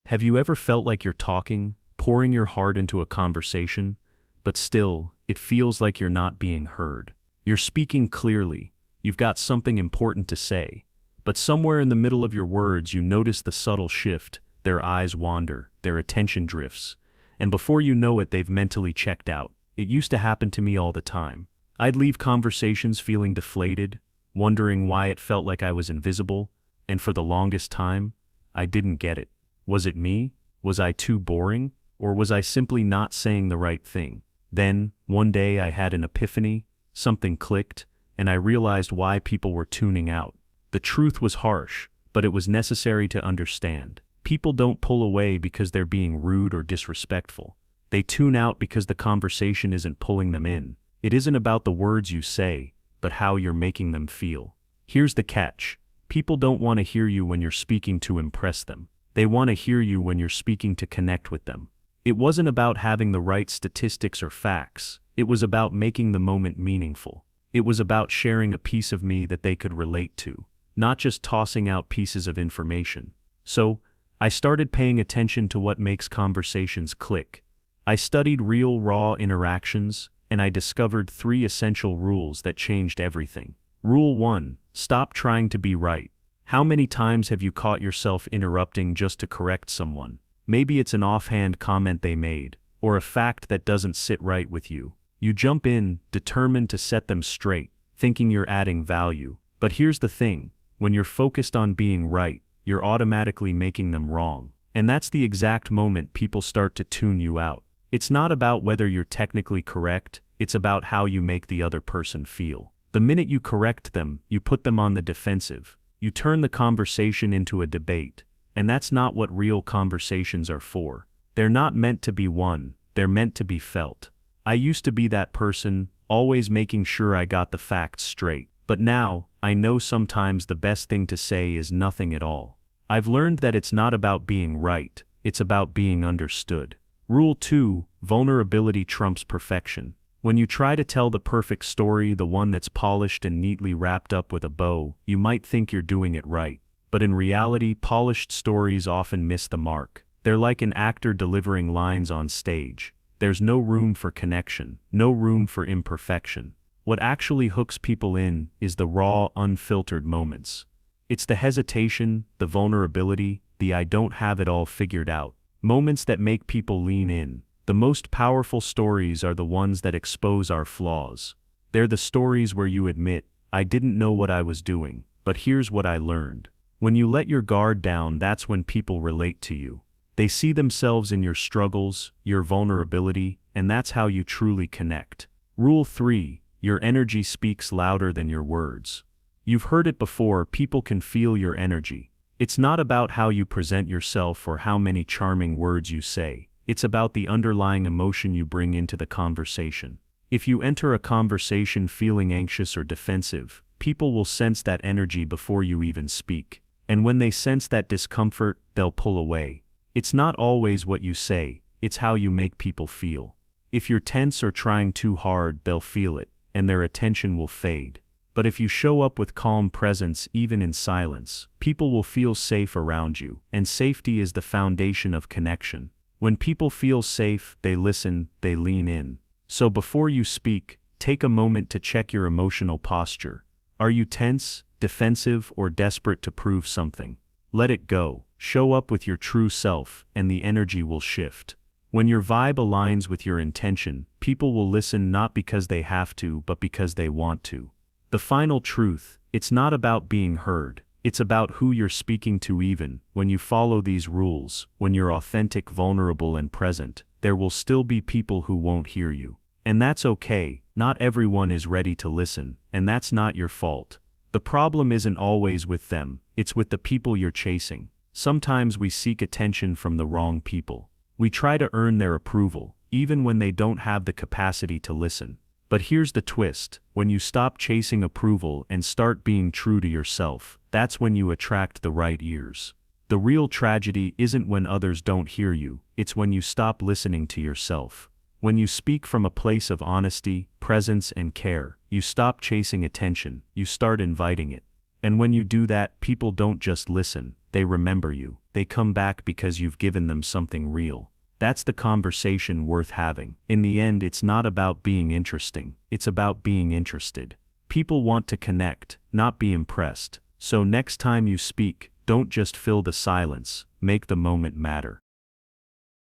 Have you ever felt like you're talking, pouring your heart into a conversation, but still, it feels like you're not being heard? You're speaking clearly, you've got something important to say, but somewhere in the middle of your words you notice the subtle shift, their eyes wander, their attention drifts, and before you know it they've mentally checked out. It used to happen to me all the time. I'd leave conversations feeling deflated, wondering why it felt like I was invisible, and for the longest time, I didn't get it. Was it me? Was I too boring? Or was I simply not saying the right thing? Then, one day I had an epiphany, something clicked, and I realized why people were tuning out. The truth was harsh, but it was necessary to understand. People don't pull away because they're being rude or disrespectful. They tune out because the conversation isn't pulling them in. It isn't about the words you say, but how you're making them feel. Here's the catch. People don't want to hear you when you're speaking to impress them. They want to hear you when you're speaking to connect with them. It wasn't about having the right statistics or facts. It was about making the moment meaningful. It was about sharing a piece of me that they could relate to, not just tossing out pieces of information. So, I started paying attention to what makes conversations click. I studied real, raw interactions, and I discovered 3 essential rules that changed everything. Rule 1: stop trying to be right. How many times have you caught yourself interrupting just to correct someone? Maybe it's an offhand comment they made, or a fact that doesn't sit right with you. You jump in, determined to set them straight, thinking you're adding value. But here's the thing, when you're focused on being right, you're automatically making them wrong. And that's the exact moment people start to tune you out. It's not about whether you're technically correct, it's about how you make the other person feel. The minute you correct them, you put them on the defensive. You turn the conversation into a debate. And that's not what real conversations are for. They're not meant to be won, they're meant to be felt. I used to be that person, always making sure I got the facts straight. But now, I know sometimes the best thing to say is nothing at all. I've learned that it's not about being right, it's about being understood. Rule 2: vulnerability trumps perfection. When you try to tell the perfect story, the one that's polished and neatly wrapped up with a bow, you might think you're doing it right. But in reality, polished stories often miss the mark. They're like an actor delivering lines on stage. There's no room for connection, no room for imperfection. What actually hooks people in is the raw, unfiltered moments. It's the hesitation, the vulnerability, the "I don't have it all figured out" moments that make people lean in. The most powerful stories are the ones that expose our flaws. They're the stories where you admit, "I didn't know what I was doing, but here's what I learned." When you let your guard down, that's when people relate to you. They see themselves in your struggles, your vulnerability, and that's how you truly connect. Rule 3: your energy speaks louder than your words. You've heard it before, people can feel your energy. It's not about how you present yourself or how many charming words you say. It's about the underlying emotion you bring into the conversation. If you enter a conversation feeling anxious or defensive, people will sense that energy before you even speak. And when they sense that discomfort, they'll pull away. It's not always what you say, it's how you make people feel. If you're tense or trying too hard, they'll feel it, and their attention will fade. But if you show up with calm presence, even in silence, people will feel safe around you, and safety is the foundation of connection. When people feel safe, they listen, they lean in. So before you speak, take a moment to check your emotional posture. Are you tense, defensive, or desperate to prove something? Let it go. Show up with your true self, and the energy will shift. When your vibe aligns with your intention, people will listen not because they have to, but because they want to. The final truth: it's not about being heard, it's about who you're speaking to. Even when you follow these rules, when you're authentic, vulnerable, and present, there will still be people who won't hear you. And that's okay, not everyone is ready to listen, and that's not your fault. The problem isn't always with them, it's with the people you're chasing. Sometimes we seek attention from the wrong people. We try to earn their approval, even when they don't have the capacity to listen. But here's the twist: when you stop chasing approval and start being true to yourself, that's when you attract the right ears. The real tragedy isn't when others don't hear you, it's when you stop listening to yourself. When you speak from a place of honesty, presence, and care, you stop chasing attention, you start inviting it. And when you do that, people don't just listen, they remember you. they come back because you've given them something real. That's the conversation worth having. In the end, it's not about being interesting, it's about being interested. People want to connect, not be impressed. So next time you speak, don't just fill the silence, make the moment matter.